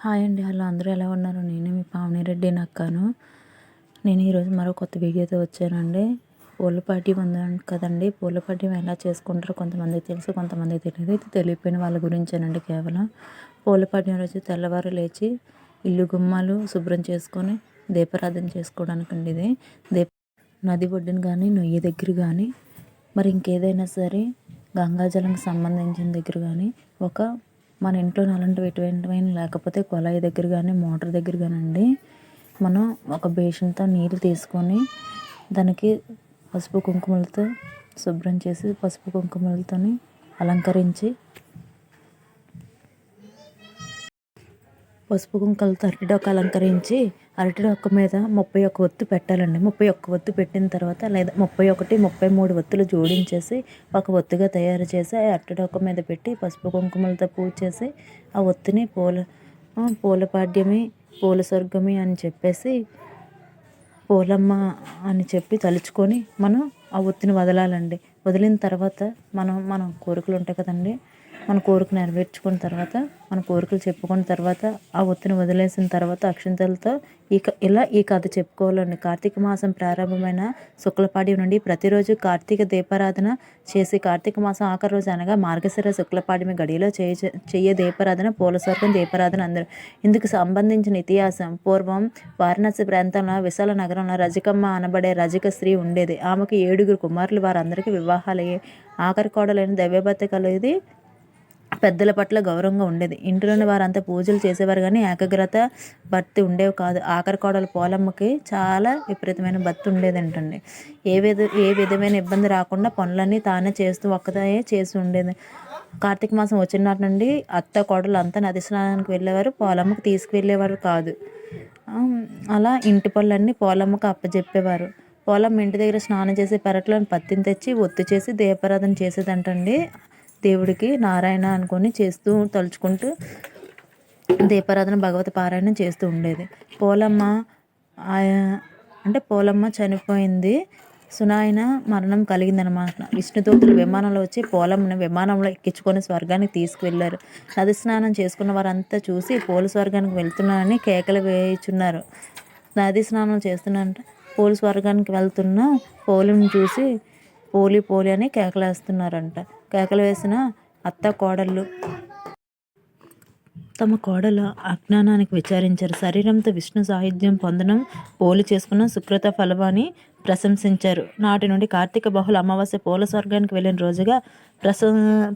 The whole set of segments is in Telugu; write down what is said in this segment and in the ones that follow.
హాయ్ అండి. హలో, అందరూ ఎలా ఉన్నారు? నేను మీ పావని రెడ్డి నక్కాను. నేను ఈరోజు మరో కొత్త వీడియోతో వచ్చానండి. పూలపాడ్యం ఉంది కదండి. పూలపాడ్యం ఎలా చేసుకుంటారో కొంతమందికి తెలుసు, కొంతమందికి తెలియదు. ఇది తెలియపోయిన వాళ్ళ గురించేనండి. కేవలం పూలపాడ్యం రోజు తెల్లవారు లేచి ఇల్లు గుమ్మాలు శుభ్రం చేసుకొని దీపారాధన చేసుకోవడానికి అండి. ఇది నది ఒడ్డున కానీ, నొయ్యి దగ్గర కానీ, మరి ఇంకేదైనా సరే గంగాజలంకి సంబంధించిన దగ్గర కానీ, మన ఇంట్లో అలాంటివి ఎటువంటివైనా లేకపోతే కుళాయి దగ్గర కానీ, మోటార్ దగ్గర కానండి, మనం ఒక బేషన్తో నీళ్ళు తీసుకొని దానికి పసుపు కుంకుమలతో శుభ్రం చేసి పసుపు కుంకుమలతో అలంకరించి పసుపు కుంకాలతో అరటిడొక్క అలంకరించి అరటిడొక్క మీద 31 ఒత్తు పెట్టాలండి. 31 ఒత్తు పెట్టిన తర్వాత, లేదా 31, 33 ఒత్తులు జోడించేసి ఒక ఒత్తుగా తయారు చేసి ఆ అరటిడొక్క మీద పెట్టి పసుపు కుంకుమలతో పూజ చేసి ఆ ఒత్తిని పూలపాడ్యమి, పూల స్వర్గమి అని చెప్పేసి, పూలమ్మ అని చెప్పి తలుచుకొని మనం ఆ ఒత్తిని వదలాలండి. వదిలిన తర్వాత మన కోరికలు ఉంటాయి కదండి, మన కోరిక నెరవేర్చుకున్న తర్వాత, మన కోరికలు చెప్పుకున్న తర్వాత ఆ ఒత్తిని వదిలేసిన తర్వాత అక్షింతలతో ఈ కథ చెప్పుకోవాలండి. కార్తీక మాసం ప్రారంభమైన శుక్లపాడ్యం నుండి ప్రతిరోజు కార్తీక దీపారాధన చేసి కార్తీక మాసం ఆఖరి రోజు అనగా మార్గశిర శుక్లపాడ్యమి గడియలో చెయ్య దీపారాధన పూల స్వర్గం దీపారాధన అందరూ. ఇందుకు సంబంధించిన ఇతిహాసం: పూర్వం వారణాసి ప్రాంతంలో విశాల నగరంలో రజికమ్మ అనబడే రజిక స్త్రీ ఉండేది. ఆమెకు 7 కుమారులు. వారందరికీ వివాహాలయ్యాయి. ఆఖరి కోడలైన దైవభక్తి కలిగి పెద్దల పట్ల గౌరవంగా ఉండేది. ఇంటిలోని వారంతా పూజలు చేసేవారు కానీ ఏకాగ్రత భక్తి ఉండేవి కాదు. ఆఖరి కోడలు పోలమ్మకి చాలా విపరీతమైన భక్తి ఉండేదంటండి. ఏ విధమైన ఇబ్బంది రాకుండా పనులన్నీ తానే ఒక్కదే చేసి ఉండేది. కార్తీక మాసం వచ్చిన నాటి నుండి అత్త కోడలు అంతా నది స్నానానికి వెళ్ళేవారు, పోలమ్మకి తీసుకువెళ్ళేవారు కాదు. అలా ఇంటి పనులన్నీ పోలమ్మకు అప్పచెప్పేవారు. పోలమ్మ ఇంటి దగ్గర స్నానం చేసి పెరట్లోని పత్తిని తెచ్చి ఒత్తు చేసి దీపారాధన చేసేదంటండి. దేవుడికి నారాయణ అనుకొని తలుచుకుంటూ దీపారాధన భగవతి పారాయణం చేస్తూ ఉండేది. పోలమ్మ చనిపోయింది. సునాయన మరణం కలిగిందనమాట. విష్ణుదూతులు విమానంలో వచ్చి పోలమ్మను విమానంలో ఎక్కించుకొని స్వర్గానికి తీసుకువెళ్ళారు. నది స్నానం చేసుకున్న వారంతా చూసి పోలు స్వర్గానికి వెళ్తున్నారని కేకలు వేయుచున్నారు. నది స్నానం చేస్తున్నారంటే పోలు స్వర్గానికి వెళ్తున్న పోలుని చూసి పోలి అని కేకలేస్తున్నారంట. కేకలు వేసిన అత్త కోడళ్ళు తమ కోడల అజ్ఞానానికి విచారించారు. శరీరంతో విష్ణు సాహిత్యం పొందడం పోలి చేసుకున్న సుకృత ఫలమని ప్రశంసించారు. నాటి నుండి కార్తీక బహుళ అమావాస్య పూల స్వర్గానికి వెళ్ళిన రోజుగా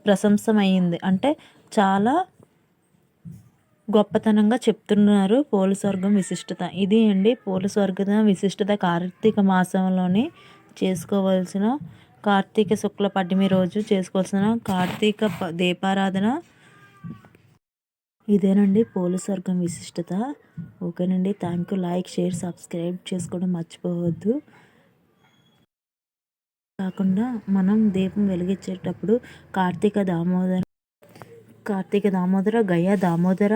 ప్రశంసమైంది. అంటే చాలా గొప్పతనంగా చెప్తున్నారు పూల స్వర్గం విశిష్టత. ఇది అండి పూల స్వర్గం విశిష్టత. కార్తీక మాసంలోని చేసుకోవాల్సిన కార్తీక శుక్ల పడ్డమి రోజు చేసుకోవాల్సిన కార్తీక దీపారాధన ఇదేనండి పూల స్వర్గం విశిష్టత. ఓకేనండి. Thank you. Like, share, subscribe చేసుకోవడం మర్చిపోవద్దు. కాకుండా మనం దీపం వెలిగించేటప్పుడు కార్తీక దామోదర, గయ దామోదర,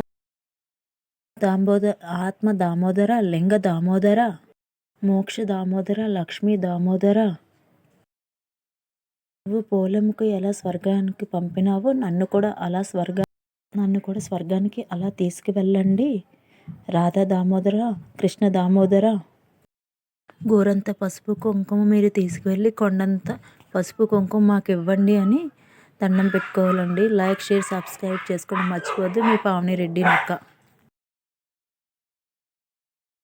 ఆత్మ దామోదర, లింగ దామోదర, మోక్ష దామోదర, లక్ష్మీ దామోదర, నువ్వు పోలమ్మకు ఎలా స్వర్గానికి పంపినావో నన్ను కూడా స్వర్గానికి అలా తీసుకువెళ్ళండి. రాధా దామోదర, కృష్ణ దామోదర. గోరంత పసుపు కుంకుమ మీరు తీసుకువెళ్ళి కొండంత పసుపు కుంకుమ మాకు ఇవ్వండి అని దండం పెట్టుకోవాలండి. లైక్, షేర్, సబ్స్క్రైబ్ చేసుకోవడం మర్చిపోవద్దు. మీ పావని రెడ్డి నక్క.